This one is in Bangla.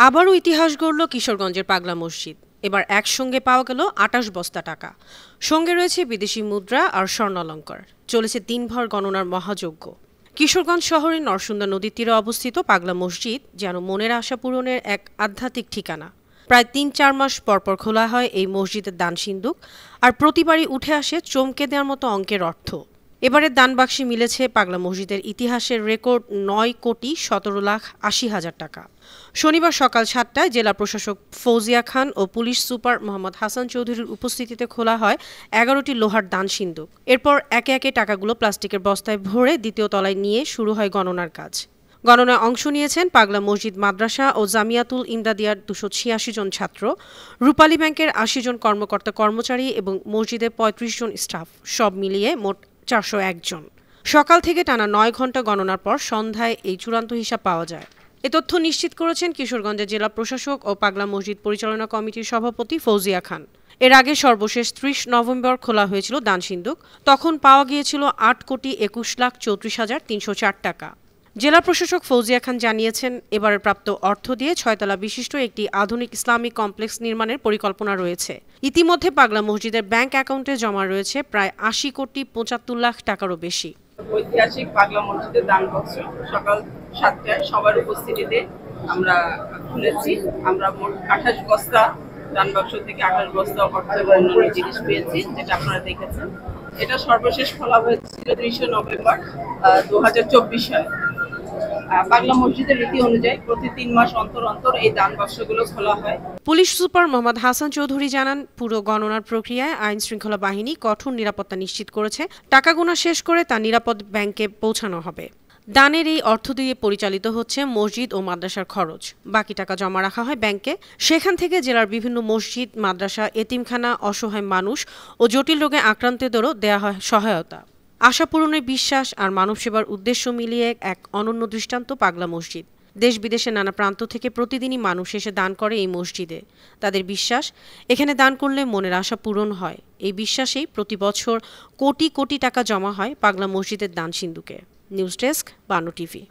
আবারও ইতিহাস গড়ল কিশোরগঞ্জের পাগলা মসজিদ। এবার একসঙ্গে পাওয়া গেল ২৮ বস্তা টাকা। সঙ্গে রয়েছে বিদেশি মুদ্রা আর স্বর্ণালঙ্কার। চলেছে দিনভর গণনার মহাযজ্ঞ। কিশোরগঞ্জ শহরের নরসুন্দা নদীর তীরে অবস্থিত পাগলা মসজিদ যেন মনের আশা পূরণের এক আধ্যাত্মিক ঠিকানা। প্রায় ৩-৪ মাস পরপর খোলা হয় এই মসজিদের দান সিন্দুক, আর প্রতিবারই উঠে আসে চমকে দেওয়ার মতো অঙ্কের অর্থ। এবারের দান বাক্সে মিলেছে পাগলা মসজিদের ইতিহাসের রেকর্ড ৯,১৭,৮০,০০০ টাকা। শনিবার সকাল ৭টায় জেলা প্রশাসক ফৌজিয়া খান ও পুলিশ সুপার মোহাম্মদ হাসান চৌধুরীর উপস্থিতিতে খোলা হয় ১১টি লোহার দান সিন্দুক। এরপর একে একে টাকাগুলো প্লাস্টিকের বস্তায় ভরে দ্বিতীয় তলায় নিয়ে শুরু হয় গণনার কাজ। গণনায় অংশ নিয়েছেন পাগলা মসজিদ মাদ্রাসা ও জামিয়াতুল ইমদাদিয়ার ২৮৬ জন ছাত্র, রূপালী ব্যাংকের ৮০ জন কর্মকর্তা কর্মচারী এবং মসজিদের ৩৫ জন স্টাফ, সব মিলিয়ে মোট ৪০১ জন। সকাল থেকে টানা ৯ ঘণ্টা গণনার পর সন্ধ্যায় এই চূড়ান্ত হিসাব পাওয়া যায়। এ তথ্য নিশ্চিত করেছেন কিশোরগঞ্জের জেলা প্রশাসক ও পাগলা মসজিদ পরিচালনা কমিটির সভাপতি ফৌজিয়া খান। এর আগে সর্বশেষ ৩০ নভেম্বর খোলা হয়েছিল দান সিন্দুক। তখন পাওয়া গিয়েছিল ৮,২১,৩৪,৩০৪ টাকা। জেলা প্রশাসক ফৌজিয়া খান জানিয়েছেন, এবারের প্রাপ্ত অর্থ দিয়ে ৬ তলা বিশিষ্ট একটি আধুনিক ইসলামিক কমপ্লেক্স নির্মাণের পরিকল্পনা রয়েছে। ইতিমধ্যে পাগলা মসজিদের ব্যাংক অ্যাকাউন্টে জমা রয়েছে প্রায় ৮০,৭৫,০০,০০০ টাকারও বেশি। ঐতিহাসিক পাগলা মসজিদের দান বাক্স সকাল ৭টায় সবার উপস্থিতিতে আমরা খুলেছি। আমরা মোট ২৮ বস্তা দান বাক্স থেকে ২৮ বস্তা অর্থ এবং অন্যান্য জিনিস পেয়েছি, যেটা আপনারা দেখেছেন। এটা সর্বশেষ খোলা হয়েছিল ৩০ নভেম্বর ২০২৪ সালে। পাগলা মসজিদের রীতি অনুযায়ী প্রতি ৩ মাস অন্তর অন্তর এই দান বাক্সগুলো খোলা হয়। পুলিশ সুপার মোহাম্মদ হাসান চৌধুরী জানান, পুরো গণনার প্রক্রিয়ায় আইন শৃঙ্খলা বাহিনী কঠোর নিরাপত্তা নিশ্চিত করেছে। টাকা গোনা শেষ করে তা নিরাপদ ব্যাংকে পৌঁছানো হবে। দানের এই অর্থ দিয়ে পরিচালিত হচ্ছে মসজিদ ও মাদ্রাসার খরচ। বাকি টাকা জমা রাখা হয় ব্যাংকে। সেখান থেকে জেলার বিভিন্ন মসজিদ, মাদ্রাসা, এতিমখানা, অসহায় মানুষ ও জটিল রোগে আক্রান্তদেরও দেয়া হয় সহায়তা। আশা পূরণের বিশ্বাস আর মানব সেবার উদ্দেশ্য মিলিয়ে এক অনন্য দৃষ্টান্ত পাগলা মসজিদ। দেশ বিদেশের নানা প্রান্ত থেকে প্রতিদিনই মানুষ এসে দান করে এই মসজিদে। তাদের বিশ্বাস, এখানে দান করলে মনের আশা পূরণ হয়। এই বিশ্বাসেই প্রতি বছর কোটি কোটি টাকা জমা হয় পাগলা মসজিদের দান সিন্দুকে। News desk, Banu TV.